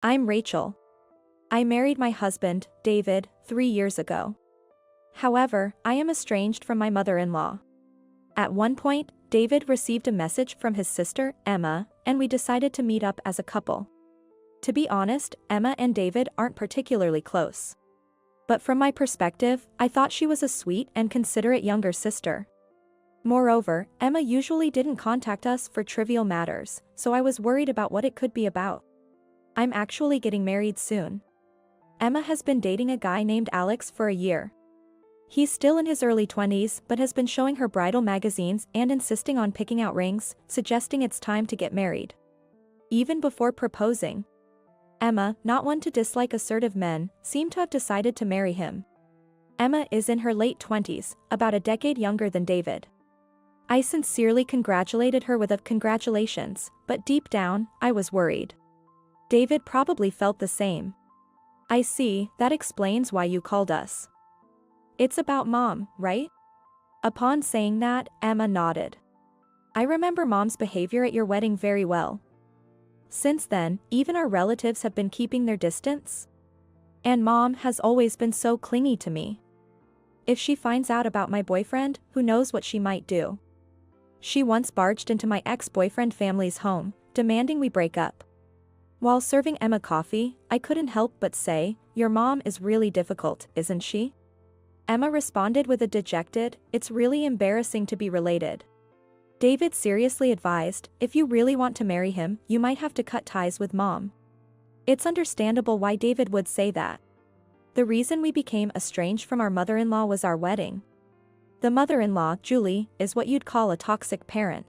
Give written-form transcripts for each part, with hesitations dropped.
I'm Rachel. I married my husband, David, 3 years ago. However, I am estranged from my mother-in-law. At one point, David received a message from his sister, Emma, and we decided to meet up as a couple. To be honest, Emma and David aren't particularly close. But from my perspective, I thought she was a sweet and considerate younger sister. Moreover, Emma usually didn't contact us for trivial matters, so I was worried about what it could be about. I'm actually getting married soon. Emma has been dating a guy named Alex for a year. He's still in his early 20s but has been showing her bridal magazines and insisting on picking out rings, suggesting it's time to get married. Even before proposing. Emma, not one to dislike assertive men, seemed to have decided to marry him. Emma is in her late 20s, about a decade younger than David. I sincerely congratulated her with a congratulations, but deep down, I was worried. David probably felt the same. I see, that explains why you called us. It's about Mom, right? Upon saying that, Emma nodded. I remember Mom's behavior at your wedding very well. Since then, even our relatives have been keeping their distance. And Mom has always been so clingy to me. If she finds out about my boyfriend, who knows what she might do. She once barged into my ex-boyfriend family's home, demanding we break up. While serving Emma coffee, I couldn't help but say, "Your mom is really difficult, isn't she?" Emma responded with a dejected, "It's really embarrassing to be related." David seriously advised, "If you really want to marry him, you might have to cut ties with Mom." It's understandable why David would say that. The reason we became estranged from our mother-in-law was our wedding. The mother-in-law, Julie, is what you'd call a toxic parent.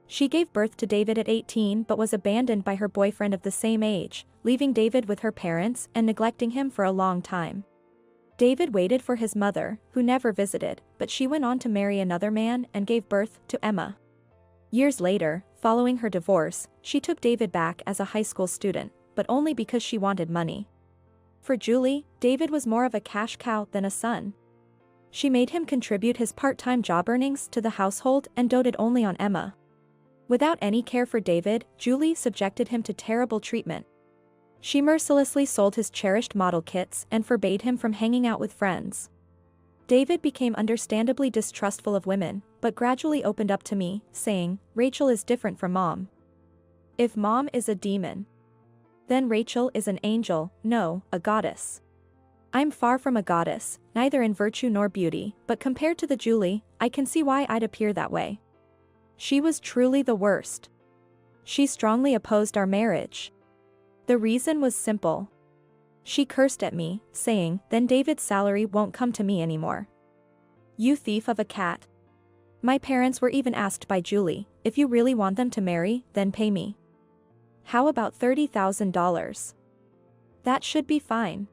She gave birth to David at 18 but was abandoned by her boyfriend of the same age, leaving David with her parents and neglecting him for a long time. David waited for his mother, who never visited, but she went on to marry another man and gave birth to Emma. Years later, following her divorce, she took David back as a high school student, but only because she wanted money. For Julie, David was more of a cash cow than a son. She made him contribute his part-time job earnings to the household and doted only on Emma. Without any care for David, Julie subjected him to terrible treatment. She mercilessly sold his cherished model kits and forbade him from hanging out with friends. David became understandably distrustful of women, but gradually opened up to me, saying, "Rachel is different from Mom. If Mom is a demon, then Rachel is an angel, no, a goddess. I'm far from a goddess, neither in virtue nor beauty, but compared to the Julie, I can see why I'd appear that way. She was truly the worst. She strongly opposed our marriage. The reason was simple. She cursed at me, saying, 'Then David's salary won't come to me anymore. You thief of a cat.' My parents were even asked by Julie, 'If you really want them to marry, then pay me. How about $30,000? That should be fine.'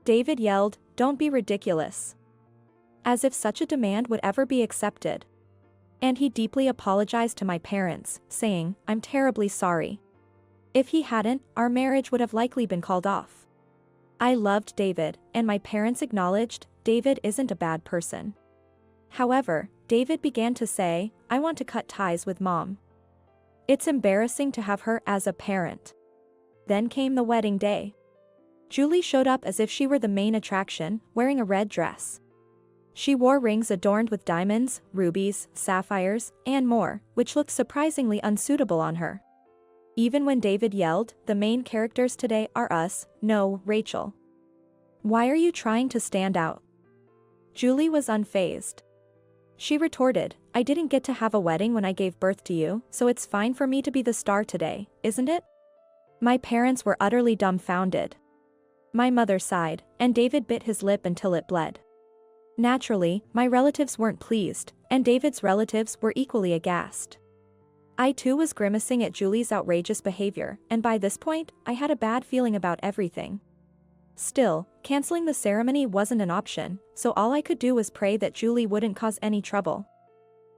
David yelled, 'Don't be ridiculous.' As if such a demand would ever be accepted. And he deeply apologized to my parents, saying, 'I'm terribly sorry. If he hadn't, our marriage would have likely been called off.' I loved David, and my parents acknowledged, David isn't a bad person. However, David began to say, 'I want to cut ties with Mom. It's embarrassing to have her as a parent.' Then came the wedding day. Julie showed up as if she were the main attraction, wearing a red dress. She wore rings adorned with diamonds, rubies, sapphires, and more, which looked surprisingly unsuitable on her. Even when David yelled, 'The main characters today are us, no, Rachel. Why are you trying to stand out?' Julie was unfazed. She retorted, 'I didn't get to have a wedding when I gave birth to you, so it's fine for me to be the star today, isn't it?' My parents were utterly dumbfounded. My mother sighed, and David bit his lip until it bled. Naturally, my relatives weren't pleased, and David's relatives were equally aghast. I too was grimacing at Julie's outrageous behavior, and by this point, I had a bad feeling about everything. Still, canceling the ceremony wasn't an option, so all I could do was pray that Julie wouldn't cause any trouble.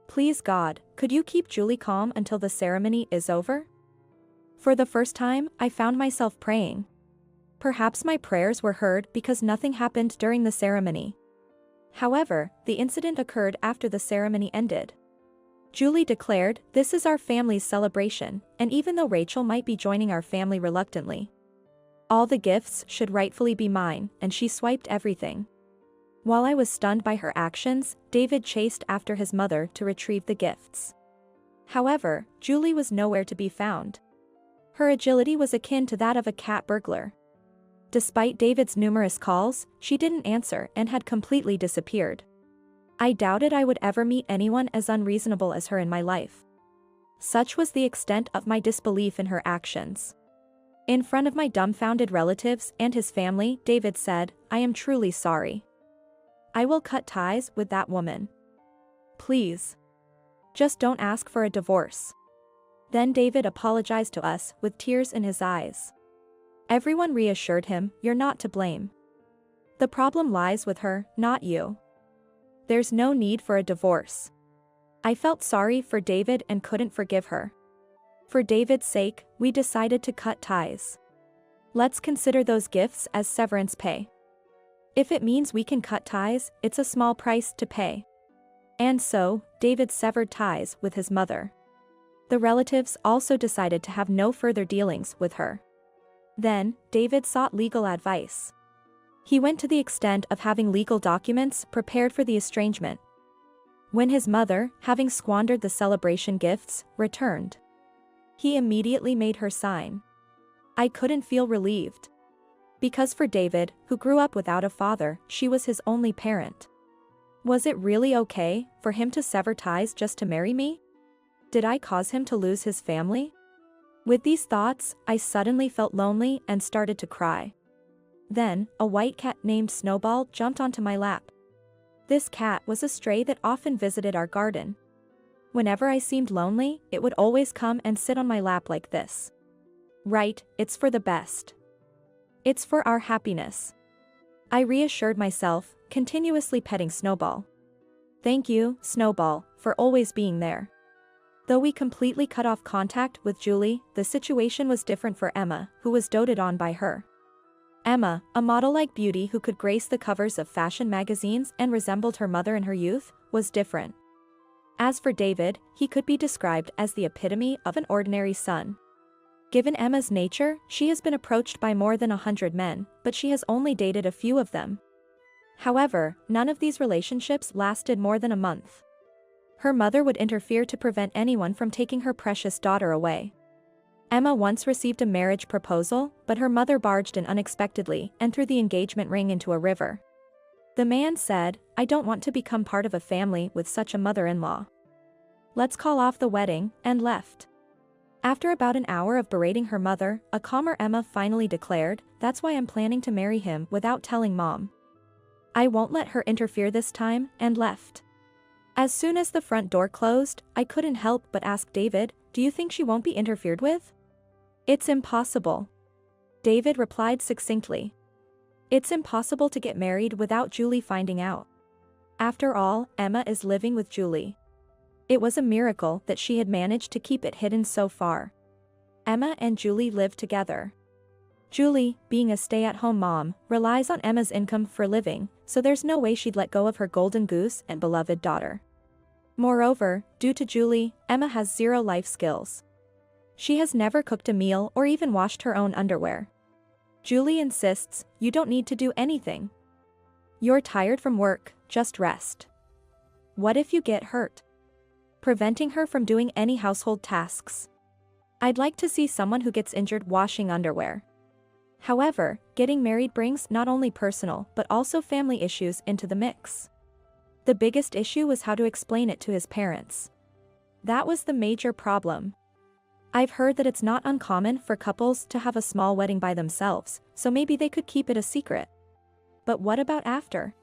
Please God, could you keep Julie calm until the ceremony is over? For the first time, I found myself praying. Perhaps my prayers were heard because nothing happened during the ceremony. However, the incident occurred after the ceremony ended. Julie declared, "This is our family's celebration, and even though Rachel might be joining our family reluctantly, All the gifts should rightfully be mine, and she swiped everything. While I was stunned by her actions, David chased after his mother to retrieve the gifts. However, Julie was nowhere to be found. Her agility was akin to that of a cat burglar. Despite David's numerous calls, she didn't answer and had completely disappeared. I doubted I would ever meet anyone as unreasonable as her in my life. Such was the extent of my disbelief in her actions. In front of my dumbfounded relatives and his family, David said, "I am truly sorry. I will cut ties with that woman. Please. Just don't ask for a divorce." Then David apologized to us with tears in his eyes. Everyone reassured him, "You're not to blame. The problem lies with her, not you. There's no need for a divorce." I felt sorry for David and couldn't forgive her. For David's sake, we decided to cut ties. Let's consider those gifts as severance pay. If it means we can cut ties, it's a small price to pay. And so, David severed ties with his mother. The relatives also decided to have no further dealings with her. Then, David sought legal advice. He went to the extent of having legal documents prepared for the estrangement. When his mother, having squandered the celebration gifts, returned, he immediately made her sign. I couldn't feel relieved. Because for David, who grew up without a father, she was his only parent. Was it really okay for him to sever ties just to marry me? Did I cause him to lose his family? With these thoughts, I suddenly felt lonely and started to cry. Then, a white cat named Snowball jumped onto my lap. This cat was a stray that often visited our garden. Whenever I seemed lonely, it would always come and sit on my lap like this. Right, it's for the best. It's for our happiness. I reassured myself, continuously petting Snowball. Thank you, Snowball, for always being there. Though we completely cut off contact with Julie, the situation was different for Emma, who was doted on by her. Emma, a model-like beauty who could grace the covers of fashion magazines and resembled her mother in her youth, was different. As for David, he could be described as the epitome of an ordinary son. Given Emma's nature, she has been approached by more than 100 men, but she has only dated a few of them. However, none of these relationships lasted more than a month. Her mother would interfere to prevent anyone from taking her precious daughter away. Emma once received a marriage proposal, but her mother barged in unexpectedly and threw the engagement ring into a river. The man said, "I don't want to become part of a family with such a mother-in-law. Let's call off the wedding," and left. After about an hour of berating her mother, a calmer Emma finally declared, "That's why I'm planning to marry him without telling Mom. I won't let her interfere this time," and left. As soon as the front door closed, I couldn't help but ask David, "Do you think she won't be interfered with?" "It's impossible," David replied succinctly. "It's impossible to get married without Julie finding out. After all, Emma is living with Julie. It was a miracle that she had managed to keep it hidden so far. Emma and Julie live together. Julie, being a stay-at-home mom, relies on Emma's income for a living, so there's no way she'd let go of her golden goose and beloved daughter. Moreover, due to Julie, Emma has zero life skills. She has never cooked a meal or even washed her own underwear. Julie insists, you don't need to do anything. You're tired from work, just rest. What if you get hurt? Preventing her from doing any household tasks. I'd like to see someone who gets injured washing underwear. However, getting married brings not only personal but also family issues into the mix. The biggest issue was how to explain it to his parents. That was the major problem. I've heard that it's not uncommon for couples to have a small wedding by themselves, so maybe they could keep it a secret. But what about after?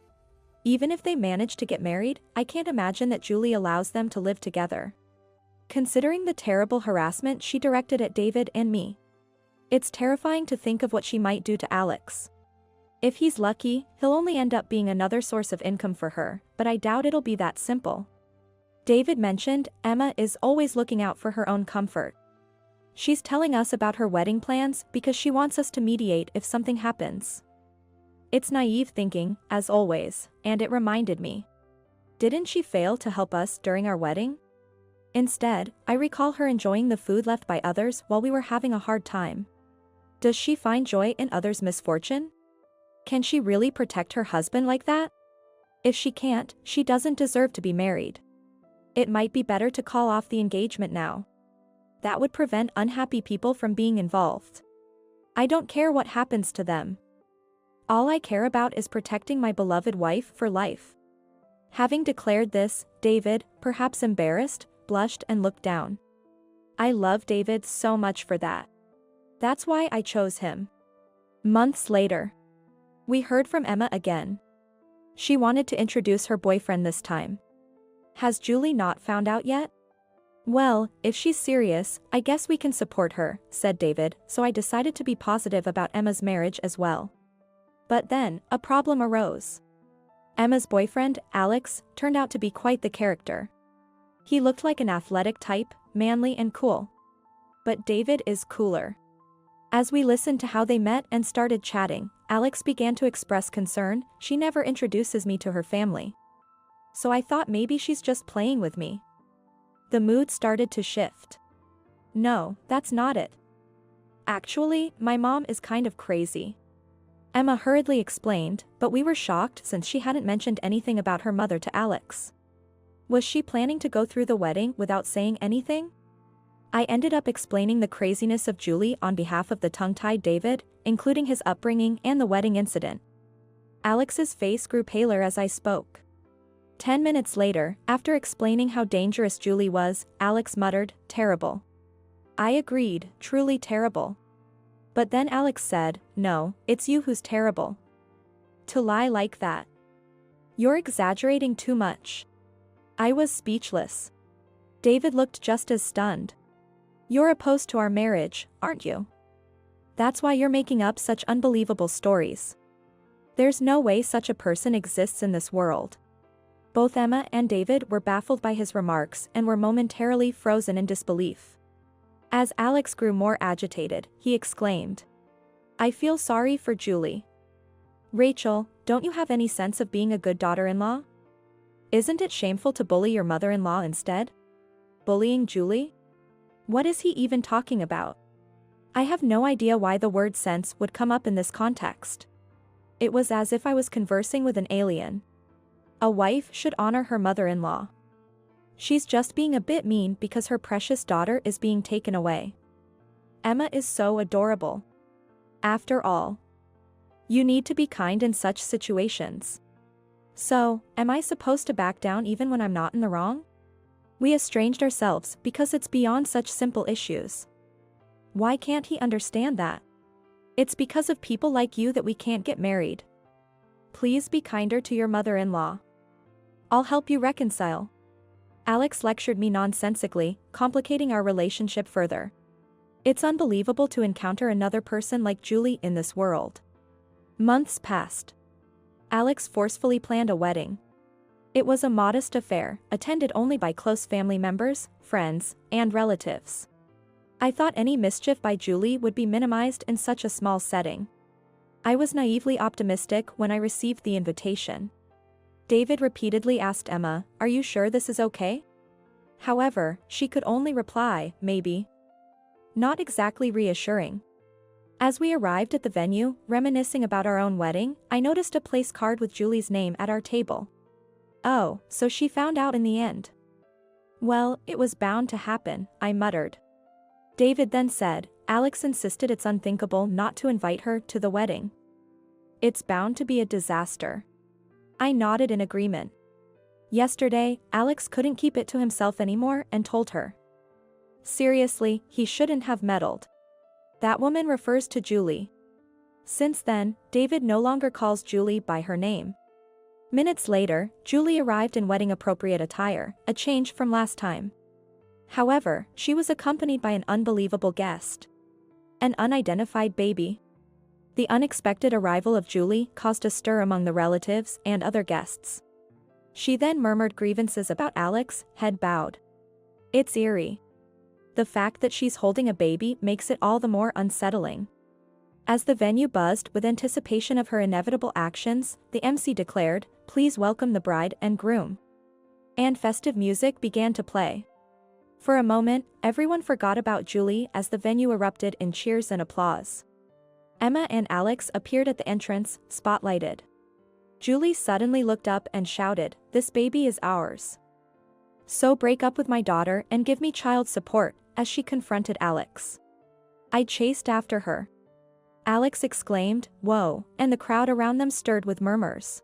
Even if they manage to get married, I can't imagine that Julie allows them to live together. Considering the terrible harassment she directed at David and me, it's terrifying to think of what she might do to Alex. If he's lucky, he'll only end up being another source of income for her, but I doubt it'll be that simple. David mentioned Emma is always looking out for her own comfort. She's telling us about her wedding plans because she wants us to mediate if something happens. It's naive thinking, as always, and it reminded me. Didn't she fail to help us during our wedding? Instead, I recall her enjoying the food left by others while we were having a hard time. Does she find joy in others' misfortune? Can she really protect her husband like that? If she can't, she doesn't deserve to be married. It might be better to call off the engagement now. That would prevent unhappy people from being involved. I don't care what happens to them. All I care about is protecting my beloved wife for life. Having declared this, David, perhaps embarrassed, blushed and looked down. I love David so much for that. That's why I chose him. Months later, we heard from Emma again. She wanted to introduce her boyfriend this time. Has Julie not found out yet? Well, if she's serious, I guess we can support her, said David, so I decided to be positive about Emma's marriage as well. But then, a problem arose. Emma's boyfriend, Alex, turned out to be quite the character. He looked like an athletic type, manly and cool. But David is cooler. As we listened to how they met and started chatting, Alex began to express concern. She never introduces me to her family. So I thought maybe she's just playing with me. The mood started to shift. No, that's not it. Actually, my mom is kind of crazy. Emma hurriedly explained, but we were shocked since she hadn't mentioned anything about her mother to Alex. Was she planning to go through the wedding without saying anything? I ended up explaining the craziness of Julie on behalf of the tongue-tied David, including his upbringing and the wedding incident. Alex's face grew paler as I spoke. 10 minutes later, after explaining how dangerous Julie was, Alex muttered, "Terrible." I agreed, truly terrible. But then Alex said, "No, it's you who's terrible. To lie like that. You're exaggerating too much." I was speechless. David looked just as stunned. "You're opposed to our marriage, aren't you? That's why you're making up such unbelievable stories. There's no way such a person exists in this world." Both Emma and David were baffled by his remarks and were momentarily frozen in disbelief. As Alex grew more agitated, he exclaimed, "I feel sorry for Julie. Rachel, don't you have any sense of being a good daughter-in-law? Isn't it shameful to bully your mother-in-law instead? Bullying Julie? What is he even talking about? I have no idea why the word sense would come up in this context. It was as if I was conversing with an alien. A wife should honor her mother-in-law. She's just being a bit mean because her precious daughter is being taken away. Emma is so adorable. After all, you need to be kind in such situations. So, am I supposed to back down even when I'm not in the wrong? We estranged ourselves because it's beyond such simple issues. Why can't he understand that? It's because of people like you that we can't get married. Please be kinder to your mother-in-law. I'll help you reconcile." Alex lectured me nonsensically, complicating our relationship further. It's unbelievable to encounter another person like Julie in this world. Months passed. Alex forcefully planned a wedding. It was a modest affair, attended only by close family members, friends, and relatives. I thought any mischief by Julie would be minimized in such a small setting. I was naively optimistic when I received the invitation. David repeatedly asked Emma, "Are you sure this is okay?" However, she could only reply, "Maybe." Not exactly reassuring. As we arrived at the venue, reminiscing about our own wedding, I noticed a place card with Julie's name at our table. Oh, so she found out in the end. Well, it was bound to happen, I muttered. David then said, "Alex insisted it's unthinkable not to invite her to the wedding. It's bound to be a disaster." I nodded in agreement. Yesterday, Alex couldn't keep it to himself anymore and told her. Seriously, he shouldn't have meddled. That woman refers to Julie. Since then, David no longer calls Julie by her name. Minutes later, Julie arrived in wedding-appropriate attire, a change from last time. However, she was accompanied by an unbelievable guest. An unidentified baby. The unexpected arrival of Julie caused a stir among the relatives and other guests. She then murmured grievances about Alex, head bowed. It's eerie. The fact that she's holding a baby makes it all the more unsettling. As the venue buzzed with anticipation of her inevitable actions, the MC declared, "Please welcome the bride and groom." And festive music began to play. For a moment, everyone forgot about Julie as the venue erupted in cheers and applause. Emma and Alex appeared at the entrance, spotlighted. Julie suddenly looked up and shouted, "This baby is ours. So break up with my daughter and give me child support," as she confronted Alex. I chased after her. Alex exclaimed, "Whoa," and the crowd around them stirred with murmurs.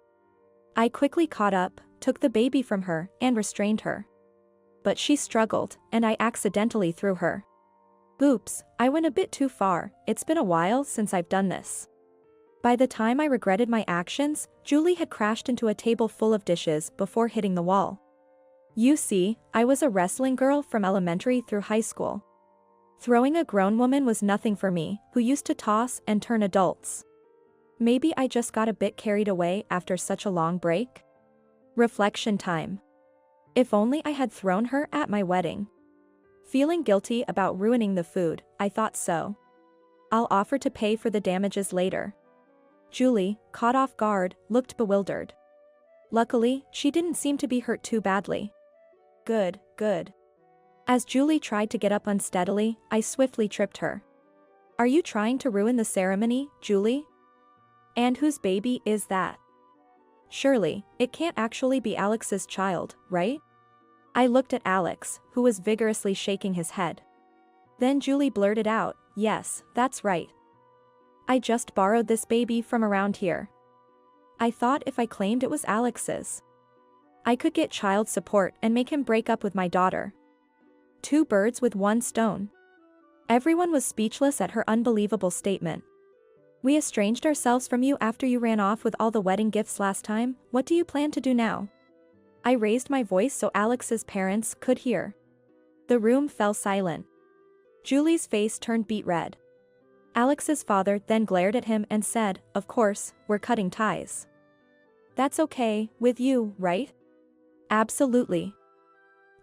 I quickly caught up, took the baby from her, and restrained her. But she struggled, and I accidentally threw her. Oops, I went a bit too far. It's been a while since I've done this. By the time I regretted my actions, Julie had crashed into a table full of dishes before hitting the wall. You see, I was a wrestling girl from elementary through high school. Throwing a grown woman was nothing for me, who used to toss and turn adults. Maybe I just got a bit carried away after such a long break? Reflection time. If only I had thrown her at my wedding. Feeling guilty about ruining the food, I thought so. I'll offer to pay for the damages later. Julie, caught off guard, looked bewildered. Luckily, she didn't seem to be hurt too badly. Good, good. As Julie tried to get up unsteadily, I swiftly tripped her. Are you trying to ruin the ceremony, Julie? And whose baby is that? Surely, it can't actually be Alex's child, right? I looked at Alex, who was vigorously shaking his head. Then Julie blurted out, "Yes, that's right. I just borrowed this baby from around here. I thought if I claimed it was Alex's, I could get child support and make him break up with my daughter. Two birds with one stone." Everyone was speechless at her unbelievable statement. "We estranged ourselves from you after you ran off with all the wedding gifts last time. What do you plan to do now?" I raised my voice so Alex's parents could hear. The room fell silent. Julie's face turned beet red. Alex's father then glared at him and said, "Of course, we're cutting ties." "That's okay, with you, right?" "Absolutely.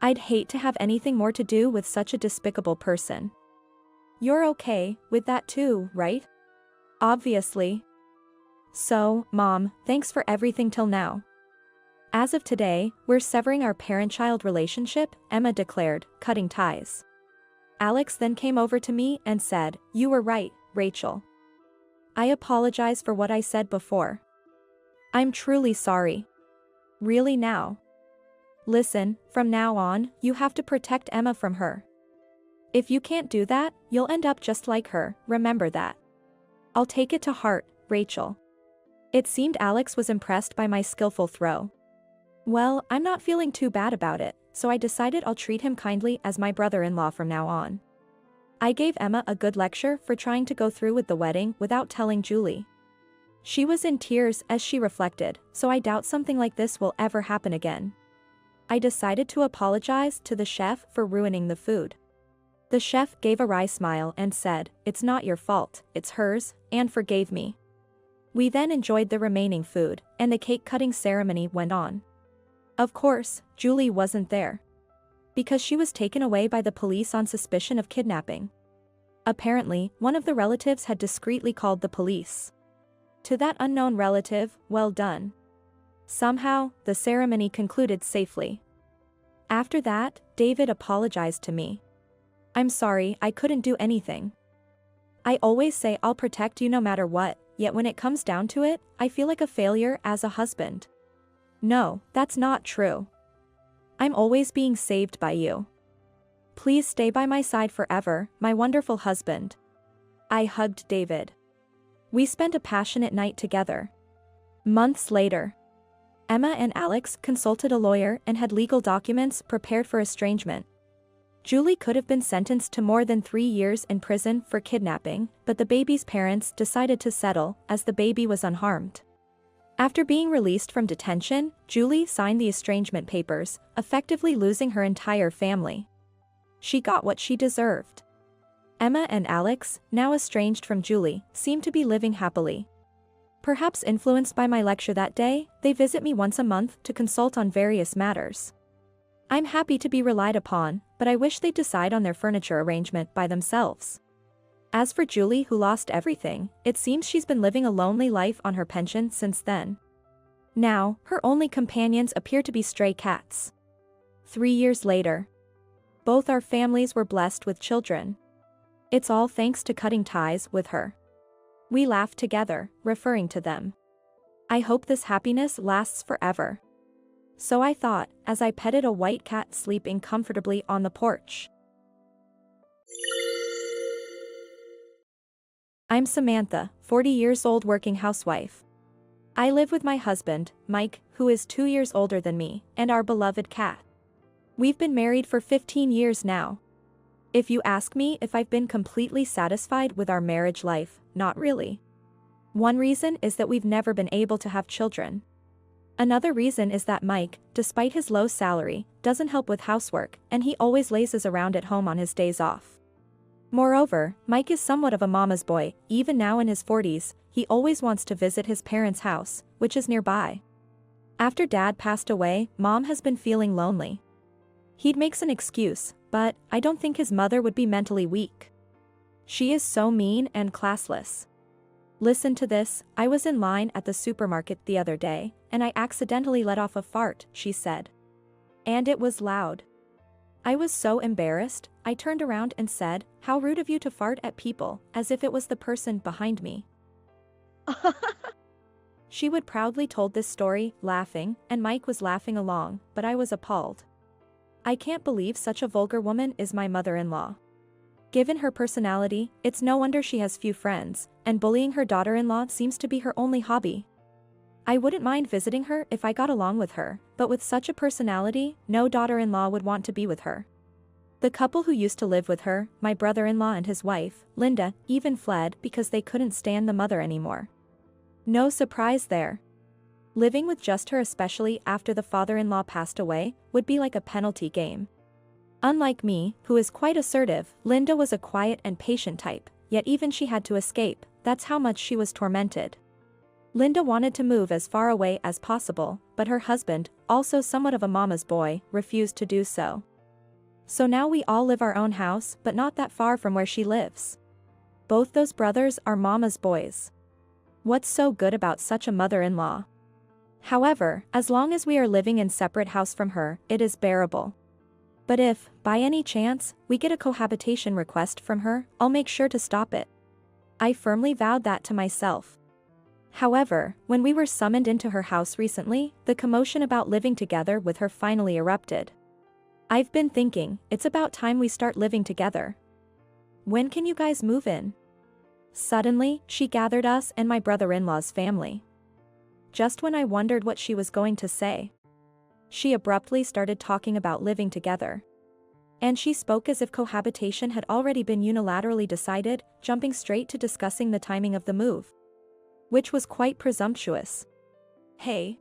I'd hate to have anything more to do with such a despicable person." "You're okay with that too, right?" "Obviously." "So, Mom, thanks for everything till now. As of today, we're severing our parent-child relationship," Emma declared, cutting ties. Alex then came over to me and said, "You were right, Rachel. I apologize for what I said before. I'm truly sorry." "Really now? Listen, from now on, you have to protect Emma from her. If you can't do that, you'll end up just like her, remember that." "I'll take it to heart, Rachel." It seemed Alex was impressed by my skillful throw. Well, I'm not feeling too bad about it, so I decided I'll treat him kindly as my brother-in-law from now on. I gave Emma a good lecture for trying to go through with the wedding without telling Julie. She was in tears as she reflected, so I doubt something like this will ever happen again. I decided to apologize to the chef for ruining the food. The chef gave a wry smile and said, "It's not your fault, it's hers," and forgave me. We then enjoyed the remaining food, and the cake-cutting ceremony went on. Of course, Julie wasn't there. Because she was taken away by the police on suspicion of kidnapping. Apparently, one of the relatives had discreetly called the police. To that unknown relative, well done. Somehow, the ceremony concluded safely. After that, David apologized to me. "I'm sorry, I couldn't do anything. I always say I'll protect you no matter what, yet when it comes down to it, I feel like a failure as a husband." "No, that's not true. I'm always being saved by you. Please stay by my side forever, my wonderful husband." I hugged David. We spent a passionate night together. Months later, Emma and Alex consulted a lawyer and had legal documents prepared for estrangement. Julie could have been sentenced to more than 3 years in prison for kidnapping, but the baby's parents decided to settle, as the baby was unharmed. After being released from detention, Julie signed the estrangement papers, effectively losing her entire family. She got what she deserved. Emma and Alex, now estranged from Julie, seem to be living happily. Perhaps influenced by my lecture that day, they visit me once a month to consult on various matters. I'm happy to be relied upon, but I wish they'd decide on their furniture arrangement by themselves. As for Julie, who lost everything, it seems she's been living a lonely life on her pension since then. Now, her only companions appear to be stray cats. 3 years later, both our families were blessed with children. It's all thanks to cutting ties with her. We laughed together, referring to them. I hope this happiness lasts forever. So I thought, as I petted a white cat sleeping comfortably on the porch. I'm Samantha, 40 years old working housewife. I live with my husband, Mike, who is 2 years older than me, and our beloved cat. We've been married for 15 years now. If you ask me if I've been completely satisfied with our marriage life, not really. One reason is that we've never been able to have children. Another reason is that Mike, despite his low salary, doesn't help with housework, and he always lazes around at home on his days off. Moreover, Mike is somewhat of a mama's boy. Even now in his 40s, he always wants to visit his parents' house, which is nearby. After Dad passed away, Mom has been feeling lonely. He makes an excuse, but I don't think his mother would be mentally weak. She is so mean and classless. Listen to this, I was in line at the supermarket the other day, and I accidentally let off a fart, she said. And it was loud. I was so embarrassed, I turned around and said, "How rude of you to fart at people," as if it was the person behind me. She would proudly told this story, laughing, and Mike was laughing along, but I was appalled. I can't believe such a vulgar woman is my mother-in-law. Given her personality, it's no wonder she has few friends, and bullying her daughter-in-law seems to be her only hobby. I wouldn't mind visiting her if I got along with her, but with such a personality, no daughter-in-law would want to be with her. The couple who used to live with her, my brother-in-law and his wife, Linda, even fled because they couldn't stand the mother anymore. No surprise there. Living with just her, especially after the father-in-law passed away, would be like a penalty game. Unlike me, who is quite assertive, Linda was a quiet and patient type, yet even she had to escape, that's how much she was tormented. Linda wanted to move as far away as possible, but her husband, also somewhat of a mama's boy, refused to do so. So now we all live our own house, but not that far from where she lives. Both those brothers are mama's boys. What's so good about such a mother-in-law? However, as long as we are living in separate house from her, it is bearable. But if, by any chance, we get a cohabitation request from her, I'll make sure to stop it. I firmly vowed that to myself. However, when we were summoned into her house recently, the commotion about living together with her finally erupted. I've been thinking, it's about time we start living together. When can you guys move in? Suddenly, she gathered us and my brother-in-law's family. Just when I wondered what she was going to say, she abruptly started talking about living together. And she spoke as if cohabitation had already been unilaterally decided, jumping straight to discussing the timing of the move. Which was quite presumptuous. Hey.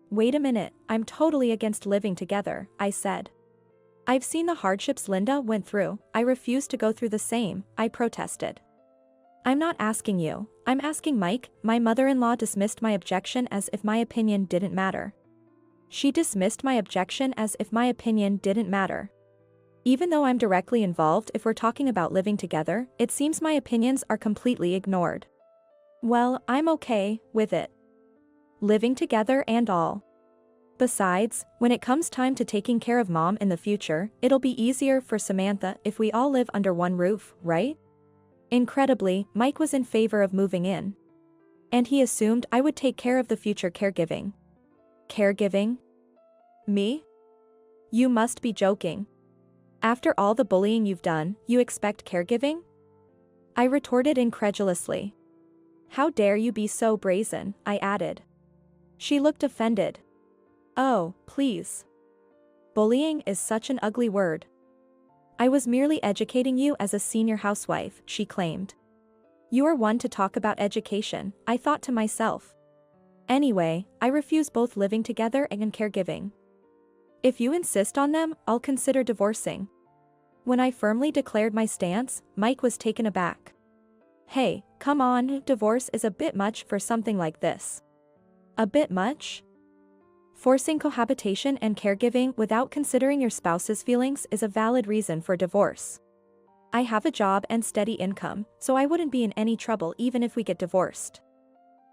Wait a minute, I'm totally against living together, I said. I've seen the hardships Linda went through, I refuse to go through the same, I protested. I'm not asking you, I'm asking Mike. My mother-in-law dismissed my objection as if my opinion didn't matter. She dismissed my objection as if my opinion didn't matter. Even though I'm directly involved if we're talking about living together, it seems my opinions are completely ignored. Well, I'm okay with it. Living together and all. Besides, when it comes time to taking care of Mom in the future, it'll be easier for Samantha if we all live under one roof, right? Incredibly, Mike was in favor of moving in. And he assumed I would take care of the future caregiving. Caregiving? Me? You must be joking. After all the bullying you've done, you expect caregiving? I retorted incredulously. How dare you be so brazen, I added. She looked offended. Oh, please. Bullying is such an ugly word. I was merely educating you as a senior housewife, she claimed. You are one to talk about education, I thought to myself. Anyway, I refuse both living together and caregiving. If you insist on them, I'll consider divorcing. When I firmly declared my stance, Mike was taken aback. Hey, come on, divorce is a bit much for something like this. A bit much? Forcing cohabitation and caregiving without considering your spouse's feelings is a valid reason for divorce. I have a job and steady income, so I wouldn't be in any trouble even if we get divorced.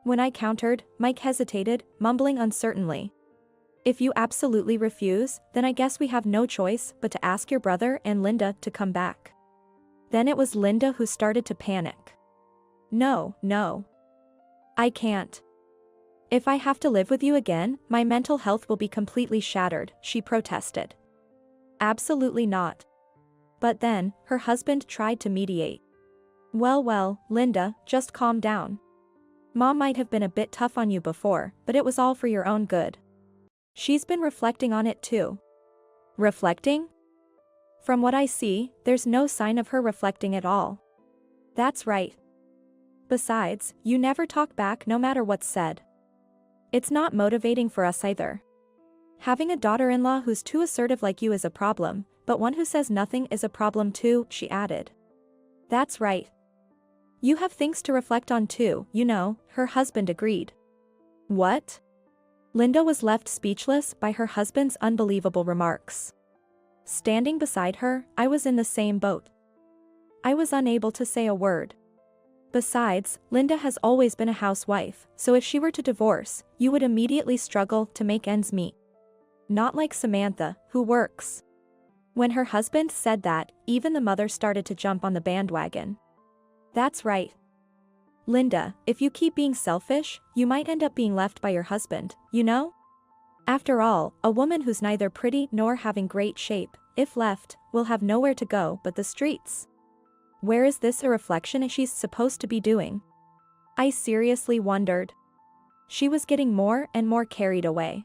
When I countered, Mike hesitated, mumbling uncertainly. If you absolutely refuse, then I guess we have no choice but to ask your brother and Linda to come back. Then it was Linda who started to panic. No, no. I can't. If I have to live with you again, my mental health will be completely shattered, she protested. Absolutely not. But then, her husband tried to mediate. Well, Linda, just calm down. Mom might have been a bit tough on you before, but it was all for your own good. She's been reflecting on it too. Reflecting? From what I see, there's no sign of her reflecting at all. That's right. Besides, you never talk back no matter what's said. It's not motivating for us either. Having a daughter-in-law who's too assertive like you is a problem, but one who says nothing is a problem too, she added. That's right. You have things to reflect on too, you know, her husband agreed. What? Linda was left speechless by her husband's unbelievable remarks. Standing beside her, I was in the same boat. I was unable to say a word. Besides, Linda has always been a housewife, so if she were to divorce, you would immediately struggle to make ends meet. Not like Samantha, who works. When her husband said that, even the mother started to jump on the bandwagon. That's right. Linda, if you keep being selfish, you might end up being left by your husband, you know? After all, a woman who's neither pretty nor having great shape, if left, will have nowhere to go but the streets. Where is this a reflection of she's supposed to be doing? I seriously wondered. She was getting more and more carried away.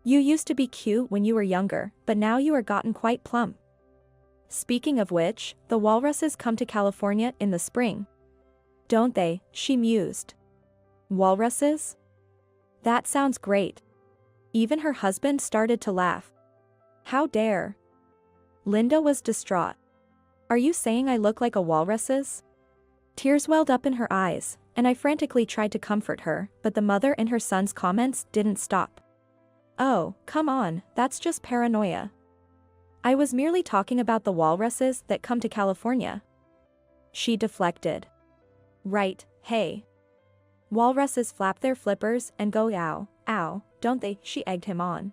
You used to be cute when you were younger, but now you are gotten quite plump. Speaking of which, the walruses come to California in the spring. Don't they? She mused. Walruses? That sounds great. Even her husband started to laugh. How dare? Linda was distraught. Are you saying I look like a walrus's? Tears welled up in her eyes, and I frantically tried to comfort her, but the mother and her son's comments didn't stop. Oh, come on, that's just paranoia. I was merely talking about the walruses that come to California. She deflected. Right, hey. Walruses flap their flippers and go ow, ow, don't they? She egged him on.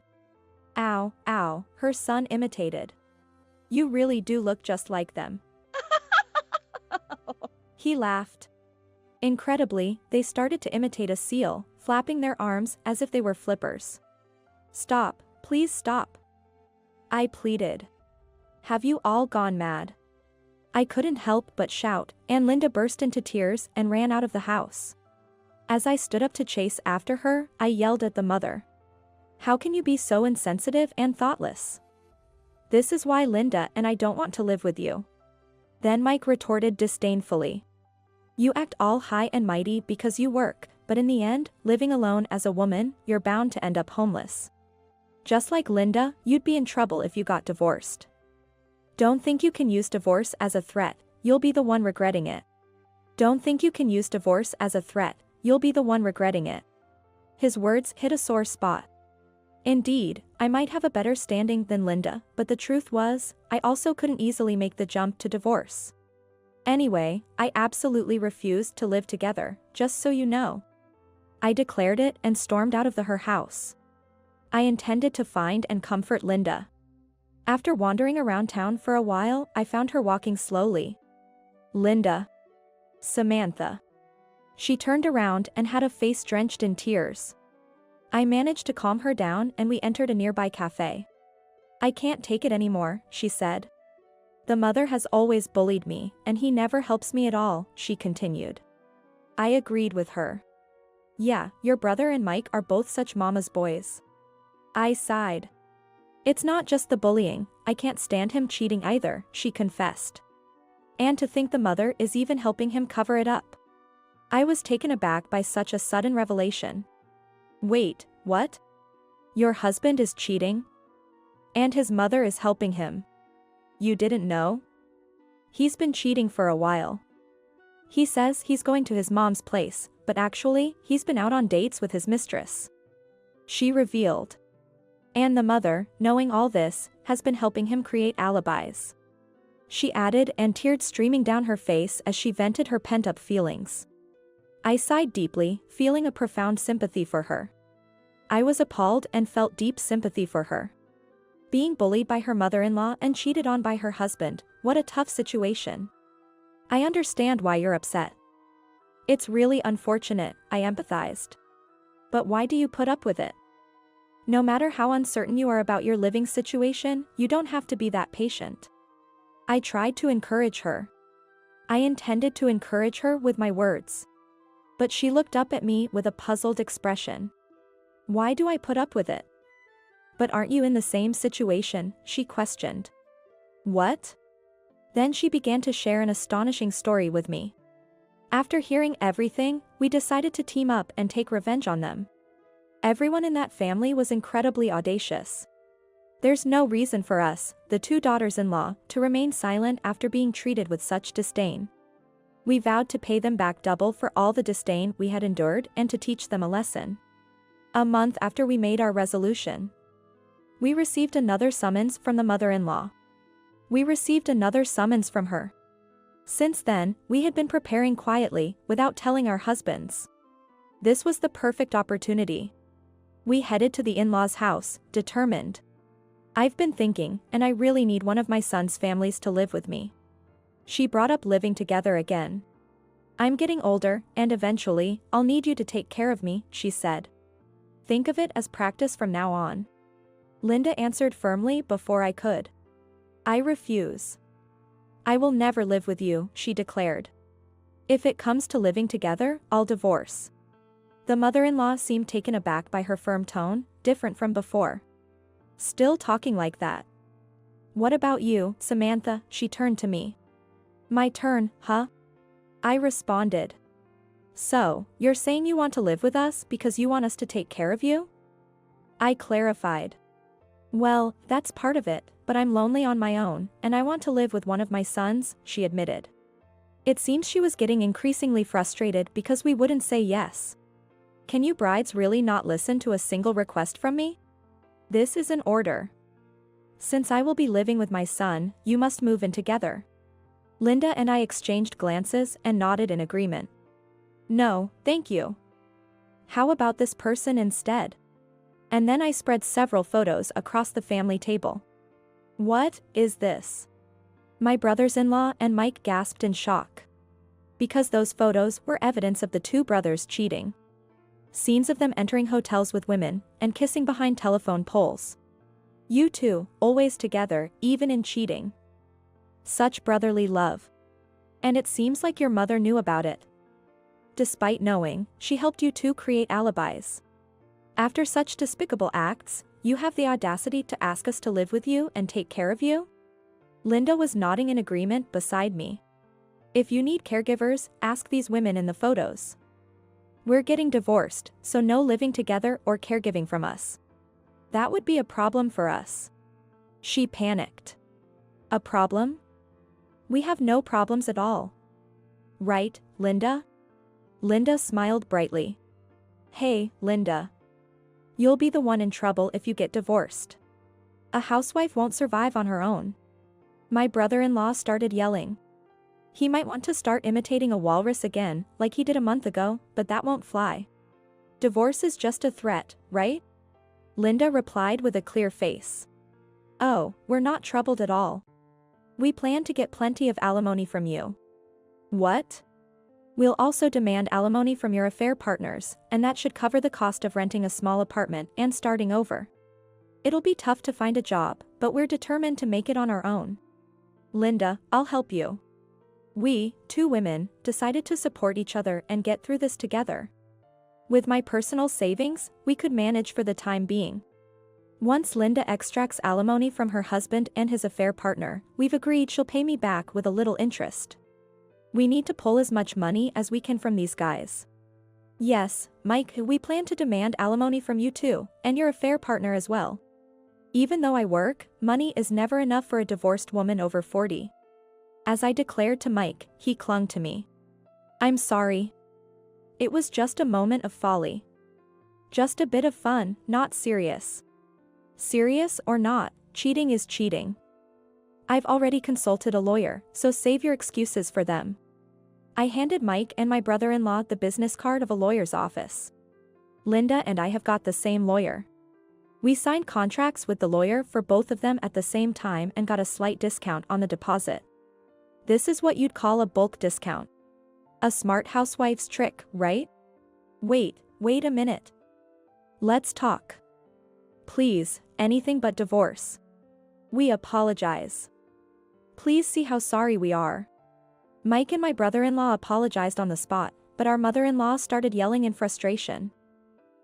Ow, ow, her son imitated. You really do look just like them. He laughed. Incredibly, they started to imitate a seal, flapping their arms as if they were flippers. Stop, please stop. I pleaded. Have you all gone mad? I couldn't help but shout, and Linda burst into tears and ran out of the house. As I stood up to chase after her, I yelled at the mother. How can you be so insensitive and thoughtless? This is why Linda and I don't want to live with you. Then Mike retorted disdainfully. You act all high and mighty because you work, but in the end, living alone as a woman, you're bound to end up homeless. Just like Linda, you'd be in trouble if you got divorced. Don't think you can use divorce as a threat, you'll be the one regretting it. Don't think you can use divorce as a threat, you'll be the one regretting it. His words hit a sore spot. Indeed, I might have a better standing than Linda, but the truth was, I also couldn't easily make the jump to divorce. Anyway, I absolutely refused to live together, just so you know. I declared it and stormed out of her house. I intended to find and comfort Linda. After wandering around town for a while, I found her walking slowly. Linda. Samantha. She turned around and had a face drenched in tears. I managed to calm her down and we entered a nearby cafe. I can't take it anymore, she said. The mother has always bullied me, and he never helps me at all, she continued. I agreed with her. Yeah, your brother and Mike are both such mama's boys. I sighed. It's not just the bullying, I can't stand him cheating either, she confessed. And to think the mother is even helping him cover it up. I was taken aback by such a sudden revelation. Wait, what? Your husband is cheating? And his mother is helping him. You didn't know? He's been cheating for a while. He says he's going to his mom's place, but actually, he's been out on dates with his mistress. She revealed. And the mother, knowing all this, has been helping him create alibis. She added, and tears streaming down her face as she vented her pent-up feelings. I sighed deeply, feeling a profound sympathy for her. I was appalled and felt deep sympathy for her. Being bullied by her mother-in-law and cheated on by her husband, what a tough situation. I understand why you're upset. It's really unfortunate, I empathized. But why do you put up with it? No matter how uncertain you are about your living situation, you don't have to be that patient. I tried to encourage her. I intended to encourage her with my words. But she looked up at me with a puzzled expression. Why do I put up with it? But aren't you in the same situation? She questioned. What? Then she began to share an astonishing story with me. After hearing everything, we decided to team up and take revenge on them. Everyone in that family was incredibly audacious. There's no reason for us, the two daughters-in-law, to remain silent after being treated with such disdain. We vowed to pay them back double for all the disdain we had endured and to teach them a lesson. A month after we made our resolution, we received another summons from the mother-in-law. We received another summons from her. Since then, we had been preparing quietly, without telling our husbands. This was the perfect opportunity. We headed to the in-laws' house, determined. I've been thinking, and I really need one of my son's families to live with me. She brought up living together again. I'm getting older, and eventually, I'll need you to take care of me, she said. Think of it as practice from now on. Linda answered firmly before I could. I refuse. I will never live with you, she declared. If it comes to living together, I'll divorce. The mother-in-law seemed taken aback by her firm tone, different from before. Still talking like that. What about you, Samantha? She turned to me. My turn, huh? I responded. So, you're saying you want to live with us because you want us to take care of you? I clarified. Well, that's part of it, but I'm lonely on my own, and I want to live with one of my sons, she admitted. It seems she was getting increasingly frustrated because we wouldn't say yes. Can you brides really not listen to a single request from me? This is an order. Since I will be living with my son, you must move in together. Linda and I exchanged glances and nodded in agreement. No, thank you. How about this person instead? And then I spread several photos across the family table. What is this? My brothers-in-law and Mike gasped in shock. Because those photos were evidence of the two brothers cheating. Scenes of them entering hotels with women and kissing behind telephone poles. You two, always together, even in cheating. Such brotherly love. And it seems like your mother knew about it. Despite knowing, she helped you two create alibis. After such despicable acts, you have the audacity to ask us to live with you and take care of you? Linda was nodding in agreement beside me. If you need caregivers, ask these women in the photos. We're getting divorced, so no living together or caregiving from us. That would be a problem for us. She panicked. A problem? We have no problems at all. Right, Linda? Linda smiled brightly. Hey, Linda. You'll be the one in trouble if you get divorced. A housewife won't survive on her own. My brother-in-law started yelling. He might want to start imitating a walrus again, like he did a month ago, but that won't fly. Divorce is just a threat, right? Linda replied with a clear face. Oh, we're not troubled at all. We plan to get plenty of alimony from you. What? We'll also demand alimony from your affair partners, and that should cover the cost of renting a small apartment and starting over. It'll be tough to find a job, but we're determined to make it on our own. Linda, I'll help you. We, two women, decided to support each other and get through this together. With my personal savings, we could manage for the time being. Once Linda extracts alimony from her husband and his affair partner, we've agreed she'll pay me back with a little interest. We need to pull as much money as we can from these guys. Yes, Mike, we plan to demand alimony from you too, and your affair partner as well. Even though I work, money is never enough for a divorced woman over 40. As I declared to Mike, he clung to me. I'm sorry. It was just a moment of folly. Just a bit of fun, not serious. Serious or not, cheating is cheating. I've already consulted a lawyer, so save your excuses for them. I handed Mike and my brother-in-law the business card of a lawyer's office. Linda and I have got the same lawyer. We signed contracts with the lawyer for both of them at the same time and got a slight discount on the deposit. This is what you'd call a bulk discount. A smart housewife's trick, right? Wait a minute. Let's talk. Please, anything but divorce. We apologize. Please see how sorry we are. Mike and my brother-in-law apologized on the spot, but our mother-in-law started yelling in frustration.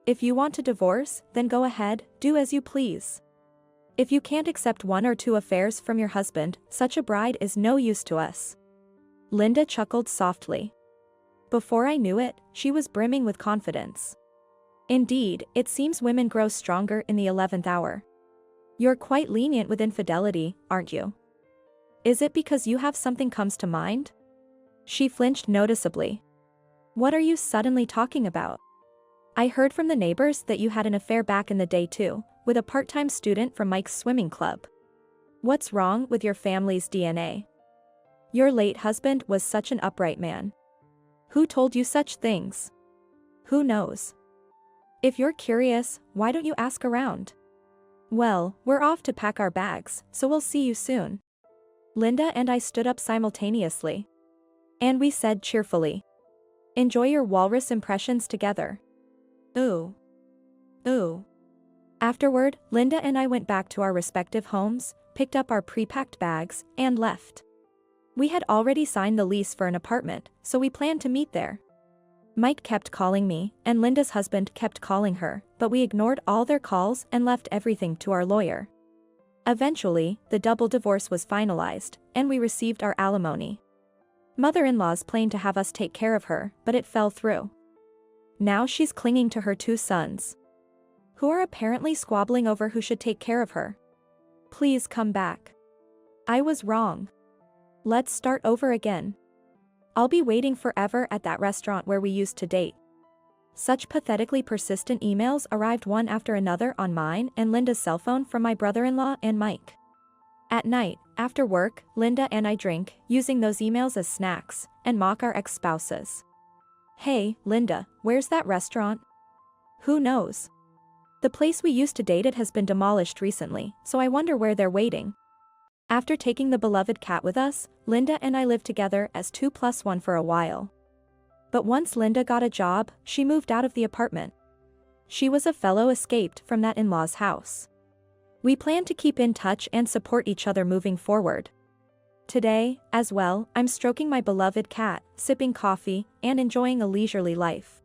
If you want to divorce, then go ahead, do as you please. If you can't accept 1 or 2 affairs from your husband, such a bride is no use to us. Linda chuckled softly. Before I knew it, she was brimming with confidence. Indeed, it seems women grow stronger in the 11th hour. You're quite lenient with infidelity, aren't you? Is it because you have something comes to mind? She flinched noticeably. What are you suddenly talking about? I heard from the neighbors that you had an affair back in the day too, with a part-time student from Mike's swimming club. What's wrong with your family's DNA? Your late husband was such an upright man. Who told you such things? Who knows? If you're curious, why don't you ask around? Well, we're off to pack our bags, so we'll see you soon. Linda and I stood up simultaneously. And we said cheerfully. Enjoy your walrus impressions together. Ooh. Ooh. Afterward, Linda and I went back to our respective homes, picked up our pre-packed bags, and left. We had already signed the lease for an apartment, so we planned to meet there. Mike kept calling me, and Linda's husband kept calling her, but we ignored all their calls and left everything to our lawyer. Eventually, the double divorce was finalized, and we received our alimony. Mother-in-law's planned to have us take care of her, but it fell through. Now she's clinging to her 2 sons, who are apparently squabbling over who should take care of her. Please come back. I was wrong. Let's start over again. I'll be waiting forever at that restaurant where we used to date. Such pathetically persistent emails arrived one after another on mine and Linda's cell phone from my brother-in-law and Mike. At night, after work, Linda and I drink, using those emails as snacks, and mock our ex-spouses. Hey, Linda, where's that restaurant? Who knows? The place we used to date at has been demolished recently, so I wonder where they're waiting. After taking the beloved cat with us, Linda and I lived together as 2+1 for a while. But once Linda got a job, she moved out of the apartment. She was a fellow escaped from that in-law's house. We plan to keep in touch and support each other moving forward. Today, as well, I'm stroking my beloved cat, sipping coffee, and enjoying a leisurely life.